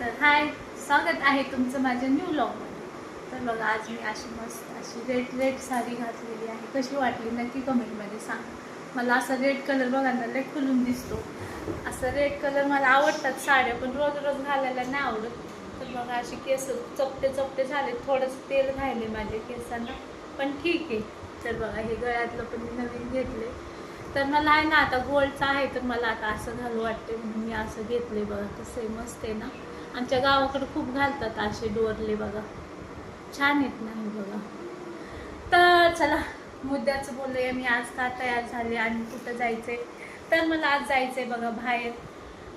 तर हाय, स्वागत आहे तुमचं माझ्या न्यू व्लॉगमध्ये. तर बघा, आज मी अशी मस्त अशी रेड साडी घातलेली आहे. कशी वाटली नक्की कमेंटमध्ये सांग. मला असा रेड कलर बघा ना, लय खुलून दिसतो. असं रेड कलर मला आवडतात साड्या, पण रोज रोज घालायला नाही आवडत. तर बघा, अशी केस चपटे चपटे झाले, थोडंसं तेल राहिले माझ्या केसांना, पण ठीक आहे. तर बघा, हे गळ्यातलं पण मी नवीन घेतले. तर मला आहे ना आता गोल्डचं आहे, तर मला आता असं घालू वाटते म्हणून मी असं घेतले. बघा कसं मस्त आहे ना. आमच्या गावाकडे खूप घालतात असे डोरले, बघा छान आहेत ना हे बघा. तर चला मुद्द्याचं बोलूया. मी आज का तयार झाले आणि कुठं जायचंय. तर मला आज जायचंय बघा बाहेर.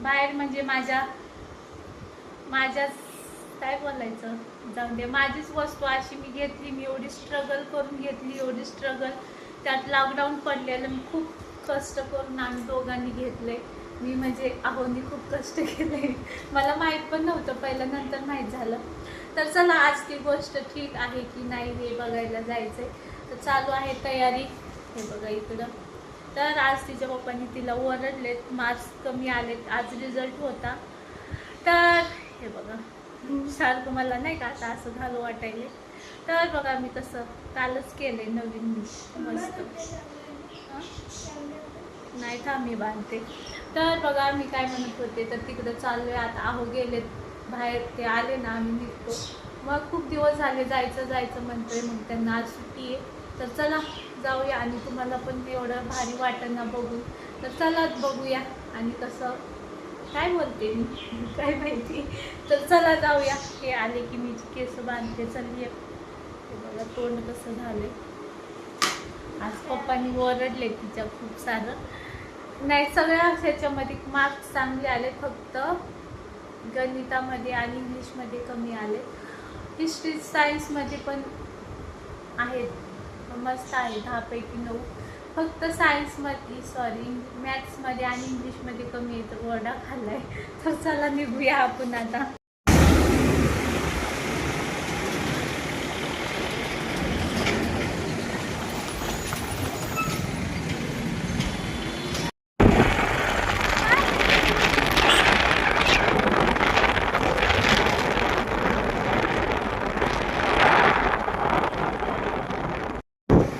बाहेर म्हणजे माझ्याच काय बोलायचं, जाऊन दे. माझीच वस्तू अशी मी घेतली. मी एवढी स्ट्रगल करून घेतली, एवढी स्ट्रगल. त्यात लॉकडाऊन पडलेलं, मी खूप कष्ट करून आम्ही दोघांनी घेतले. मी म्हणजे आहोनी खूप कष्ट केले. मला माहीत पण नव्हतं पहिलं, नंतर माहीत झालं. तर चला आज ती गोष्ट ठीक आहे की नाही हे बघायला जायचंय. तर चालू आहे तयारी. हे बघा इकडं. तर आज तिच्या पप्पांनी तिला ओरडलेत, मार्क्स कमी आलेत. आज रिझल्ट होता. तर हे बघा, सारखं मला नाही का आता असं घालू वाटायले. तर बघा मी कसं कालच केलंय नवीन मस्त. नाही का मी बांधते. तर बघा मी काय म्हणत होते, तर तिकडं चाललोय आता. आहो गेलेत बाहेर, ते आले ना आम्ही निघतो. मग खूप दिवस झाले जायचं जायचं म्हणतोय, मग त्यांना आज सुट्टी आहे. तर चला जाऊया, आणि तुम्हाला पण एवढं भारी वाटतं ना बघून. तर चला बघूया. आणि कसं काय बोलते मी काय माहिती. तर चला जाऊया. हे आले की मी केस बांधते. चल ये. बघा तोंड कसं झालंय. आज पप्पांनी ओरडले तिच्या खूप सारं. नाही, सगळ्या ह्याच्यामध्ये मार्क्स चांगले आले, फक्त गणितामध्ये आणि इंग्लिशमध्ये कमी आले. हिस्ट्री सायन्समध्ये पण आहेत, मस्त आहे 10 पैकी 9. फक्त सायन्समध्ये मॅथ्समध्ये आणि इंग्लिशमध्ये कमी येतं. वडा खाल्लाय. तर चला निघूया आपण आता.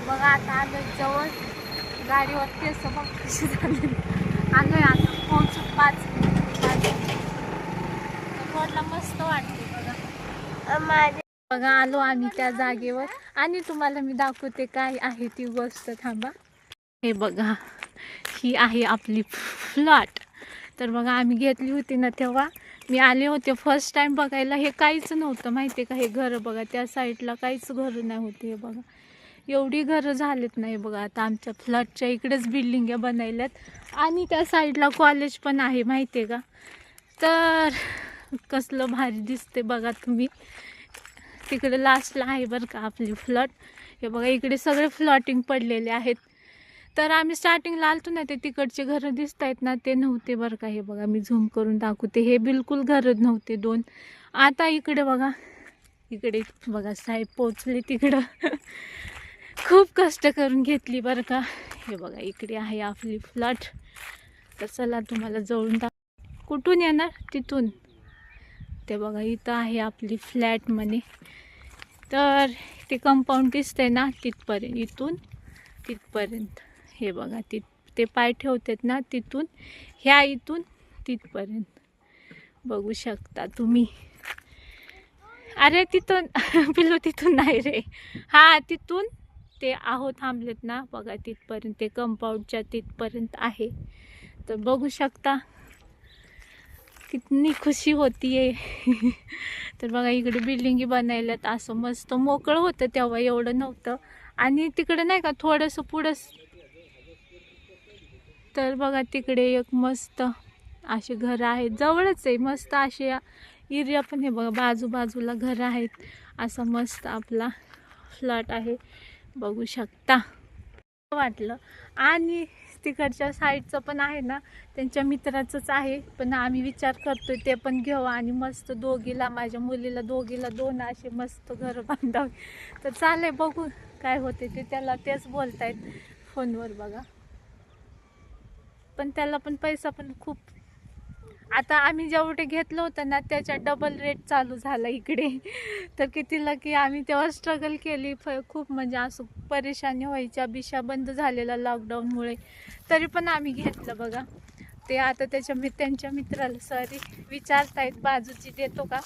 बघा आता आलं जवळ. गाडीवर केस बघ कशी झाली. आलोय आता, पोहोचू 5 मिनिट. रोडला मस्त वाटते बघा. बघा आलो आम्ही त्या जागेवर, आणि तुम्हाला मी दाखवते काय आहे ती गोष्ट. थांबा. हे बघा, ही आहे आपली फ्लॅट. तर बघा आम्ही घेतली होती ना तेव्हा मी आले होते फर्स्ट टाइम बघायला. हे काहीच नव्हतं माहिती आहे का. हे घरं बघा, त्या साईडला काहीच घरं नाही होते. हे बघा एवढी घरं झालेत नाही बघा. आता आमच्या फ्लॅटच्या इकडेच बिल्डिंग बनायल्यात, आणि त्या साईडला कॉलेज पण आहे माहिती आहे का. तर कसलं भारी दिसते बघा तुम्ही. तिकडे लास्टला आहे बरं का आपली फ्लॅट. हे बघा इकडे सगळे फ्लॉटिंग पडलेले आहेत. तर आम्ही स्टार्टिंगला आलतो ना, ते तिकडचे घरं दिसत आहेत ना, ते नव्हते बरं का. हे बघा मी झूम करून दाखवते. हे बिलकुल घरं नव्हते 2. आता इकडे बघा, इकडे बघा साहेब पोचले तिकडं. खूप कष्ट करून घेतली बरं का. हे बघा इकडे आहे आपली फ्लॅट. तर चला तुम्हाला जवळून कुठून येणार तिथून. ते बघा इथं आहे आपली फ्लॅट म्हणे. तर ते कंपाऊंड दिसतंय ना तिथपर्यंत, इथून तिथपर्यंत. हे बघा ते पाय ठेवतात ना तिथून, ह्या इथून तिथपर्यंत बघू शकता तुम्ही. अरे तिथून पिल्लू तिथून नाही रे. हा तिथून ते आहो थांबलेत ना बघा तिथपर्यंत, ते कंपाऊंडच्या तिथपर्यंत आहे. तर बघू शकता कितनी खुशी होतीये. तर बघा इकडे बिल्डिंगी बनायल्यात. असं मस्त मोकळं होतं तेव्हा, एवढं नव्हतं. आणि तिकडे नाही का थोडंसं पुढं, तर बघा तिकडे एक मस्त असे घरं आहेत. जवळच आहे मस्त असे एरिया पण. हे बघा बाजूबाजूला घरं आहेत. असा मस्त आपला फ्लॅट आहे, बघू शकता. वाटलं. आणि तिकडच्या साईडचं पण आहे ना, त्यांच्या मित्राचंच आहे, पण आम्ही विचार करतोय ते पण घेऊ, आणि मस्त दोघीला, माझ्या मुलीला दोघीला 2 असे मस्त घरं बांधावे. तर चालेल बघू काय होते ते. त्याला तेच बोलतायत फोनवर बघा. पण त्याला पण पैसा पण खूप आता आम्ही जेवढे घेतलं होतं ना त्याच्या डबल रेट चालू झाला इकडे. तर कितीला की आम्ही तेव्हा स्ट्रगल केली खूप, म्हणजे असं परेशानी व्हायच्या, बिशा बंद झालेला लॉकडाऊनमुळे, तरी पण आम्ही घेतलं बघा. ते आता त्यांच्या मित्राला सॉरी विचारतायत बाजूची देतो का,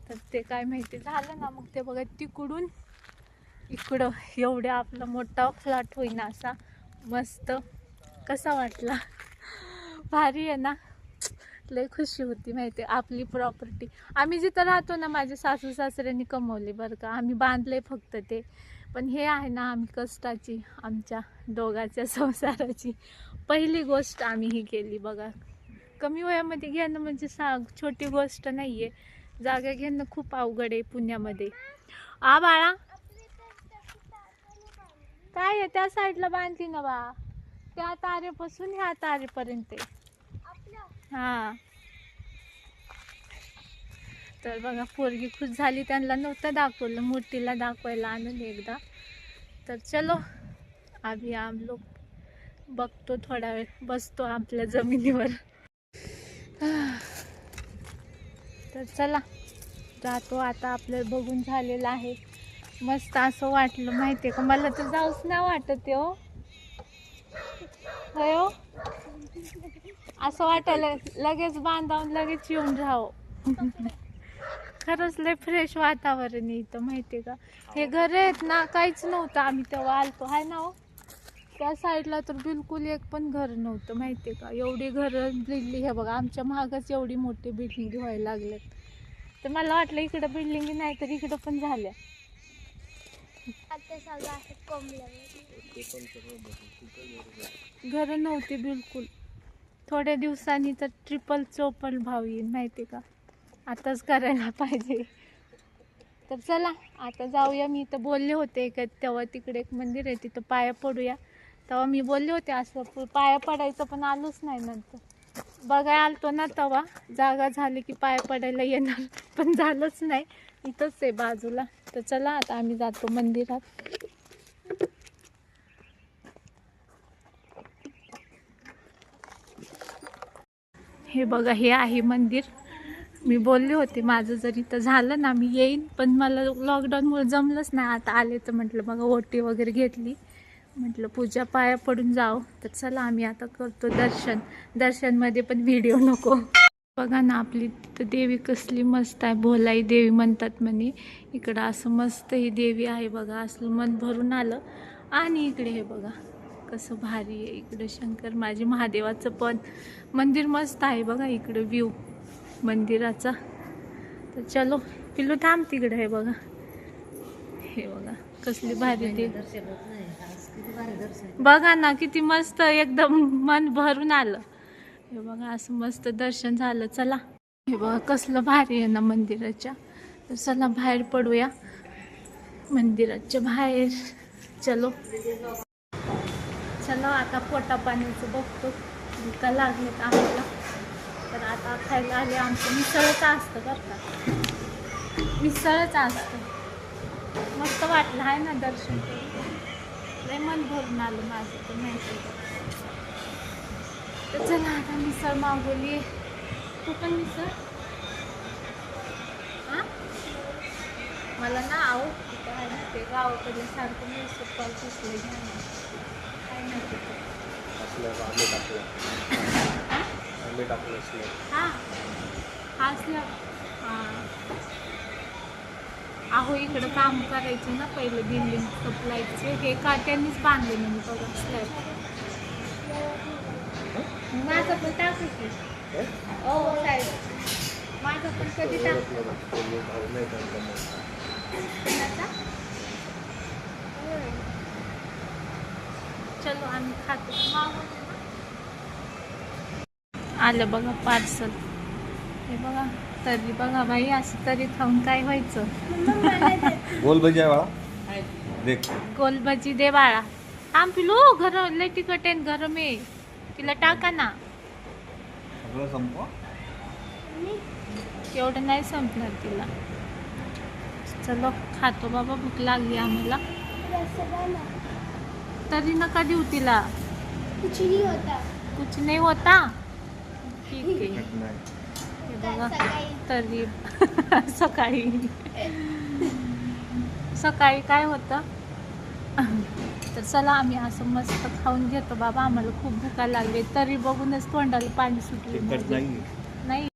तर ते काय माहिती झालं ना मग ते बघा तिकडून इकडं एवढ्या आपला मोठा फ्लॅट होईन असा मस्त. कसा वाटला? भारी आहे ना. लय खुशी होती माहिती, आपली प्रॉपर्टी आम्ही जिथं राहतो ना माझ्या सासू सासऱ्यांनी कमवली बरं का, आम्ही बांधले फक्त ते, पण हे आहे ना आम्ही कष्टाची, आमच्या दोघांच्या संसाराची पहिली गोष्ट आम्ही ही केली बघा. कमी वयामध्ये घेणं म्हणजे छोटी गोष्ट नाहीये. जागा घेणं खूप अवघड आहे पुण्यामध्ये. आ बाळा काय आहे त्या साईडला बांधली ना बा, त्या तारेपासून ह्या तारेपर्यंत. हा तर बघा पोरगी खुश झाली, त्यांना नव्हतं दाखवलं, मूर्तीला दाखवायला आणून एकदा. तर चलो आम्ही लोक बघतो, थोडा वेळ बसतो आपल्या जमिनीवर. तर चला जातो आता, आपलं बघून झालेलं आहे. मस्त असं वाटलं माहितीये का, मला तर जाऊच नाही वाटत हो. हो असं वाटायला लगेच बांधावून लगेच येऊन राहावं. खरंच लय फ्रेश वातावरण इथं माहितीये का. हे घर आहेत ना काहीच नव्हतं आम्ही तेव्हा आलतो, हाय ना हो. त्या साईडला तर बिलकुल एक पण घर नव्हतं माहितीये का. एवढी घरं बिल्डिंग, हे बघा आमच्या महागच एवढी मोठी बिल्डिंग व्हायला लागल्यात. तर मला वाटलं इकडं बिल्डिंग नाही तर इकडं पण झाल्या. घर नव्हती बिलकुल. थोड्या दिवसांनी तर ट्रिपल चोपल भाव येईल माहिती का, आताच करायला पाहिजे. तर चला आता जाऊया. मी तर बोलले होते का तेव्हा तिकडे एक मंदिर आहे तिथं पाया पडूया, तेव्हा मी बोलले होते असं पाया पडायचं, पण आलोच नाही. नंतर बघाय आलतो ना तेव्हा जागा झाली की पाया पडायला येणार, पण झालंच नाही. इथंच आहे बाजूला. तर चला आता आम्ही जातो मंदिरात. हे बघा हे आहे मंदिर. मी बोलले होते माझं जर इथं झालं ना मी येईन, पण मला लॉकडाऊनमुळे जमलंच नाही. आता आले तर म्हटलं बघा ओटी वगैरे घेतली, म्हटलं पूजा पाया पडून जावं. तर चला आम्ही आता करतो दर्शनमध्ये पण व्हिडिओ नको. बघा ना आपली तिथं देवी कसली मस्त आहे, भोलाई देवी म्हणतात म्हणे. इकडं असं मस्त ही देवी आहे बघा, असं मन भरून आलं. आणि इकडे हे बघा कसं भारी आहे, इकडं शंकर माझे महादेवाचं पण मंदिर मस्त आहे बघा, इकडं व्ह्यू मंदिराचा. तर चलो पिलू थांब, तिकडं आहे बघा, हे बघा कसली भारी देवी. बघा ना किती मस्त, एकदम मन भरून आलं. हे बघा असं मस्त दर्शन झालं. चला हे बघा कसलं भारी आहे ना मंदिराच्या. तर चला बाहेर पडूया मंदिराच्या बाहेर. चलो चलो आता पोटा पाण्याचं बघतो, भुका लागलेत आम्हाला. तर आता खायला आले. आमचं मिसळच असतं बरं का, मिसळच असतं. मस्त वाटलं आहे ना दर्शन करून, लय मन भरून आलं माझं तर माहिती. तर चला आता मिसळ मागवली. तू पण मिसळ? हां मला ना आहो तिथं आहे ना ते गावाकडे सारखं मिसळ पाव पिसलं घ्या ना, काय माहिती हां असलं. हां अहो इकडं काम करायचं ना पहिलं बिल्डिंग सप्लायचे, हे का त्यांनीच बांधले म्हणजे बघा स्लॅब. माझं पण टाकू की हो साहेब, माझं पण कधी टाकतो. चलो आम्ही खातो. आलं बघा पार्सल. हे बघा तरी बघा बाई, असं तरी खाऊन काय व्हायचं. गोल भजी आहे बाळा, देख गोल भजी दे बाळा. आम पिलू घर लय तिखट आहे, गरम आहे, तिला टाका ना. सगळं संपवा. एवढं नाही संपणार तिला. चलो खातो बाबा, भूक लागली आम्हाला. तरी नका देऊ तिला. कुछ नहीं होता ठीक आहे. बघा तरी सकाळी सकाळी काय होतं. तर चला आम्ही असं मस्त खाऊन घेतो बाबा. आम्हाला खूप भुका लागली तरी बघूनच तोंडाला पाणी सुटले तिखट माझे. नाही. नाही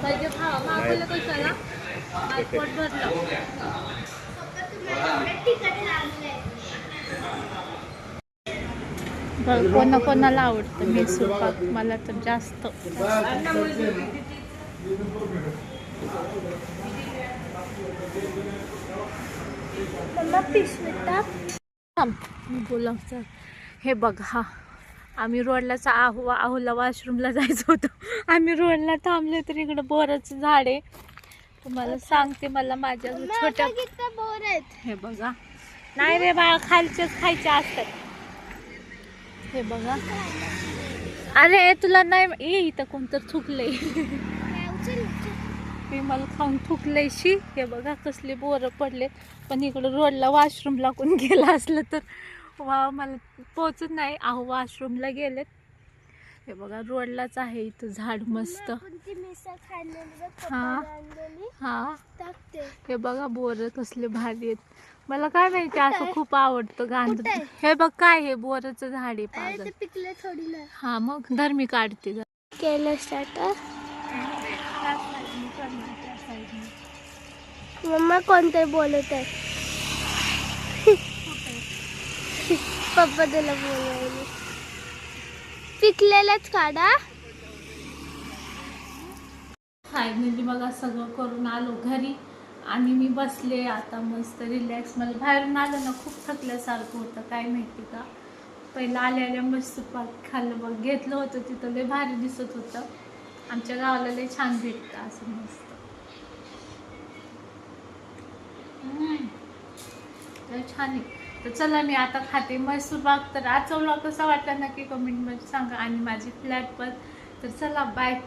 पाहिजे खावा मागवलं कशाला माझं पोट भरलं. कोणा कोणाला आवडतं मैसूर पाक, मला तर जास्त. बोलायचं हे बघा, आम्ही रोडलाच आहोला वॉशरूमला जायचं होतं. आम्ही रोडला थांबले तर इकडं बोराचं झाड आहे. तुम्हाला सांगते, मला माझ्या छोट्या बोर आहेत हे बघा. नाही रे बा, खालचेच खायचे असतात. हे बघा, अरे तुला नाही इथं कोणतं थुकलंय. मी मला खाऊन थुकलंय शी. हे बघा कसले बोरं पडले. पण इकडं रोडला वॉशरूमला कोण गेला असलं तर वा, मला पोचत नाही. अहो वॉशरूमला गेलेत. हे बघा रोडलाच आहे इथं झाड मस्त. हा हा, हे बघा बोर कसले भारी आहेत. मला काय माहिती, असं खूप आवडतं गांध. हे बघ काय, हे बोराचं झाड आहे पागल. पिकले थोडी ना. हा मग धर मी काढते. केलं स्टार्टर. मम्मा कोणते बोलत आहे. पप्पा तुला बोलायला. पिकलेलंच काढा. फायनली बघा सगळं करून आलो घरी आणि मी बसले आता मस्त रिलॅक्स. मला बाहेरून आलं ना खूप थकल्यासारखं होतं, काय माहिती का. पहिलं आल्या मस्त पाक खाल्लं बघ, घेतलं होतं तिथं लय भारी दिसत होतं. आमच्या गावाला लय छान भेटतं असं मस्त. लय छान आहे. तर चला मी आता खाते मैसूर पाक. तर आजचा व्लॉग कसा वाटला नक्की कमेंटमध्ये सांगा आणि माझी फ्लॅट पण. तर चला बाय.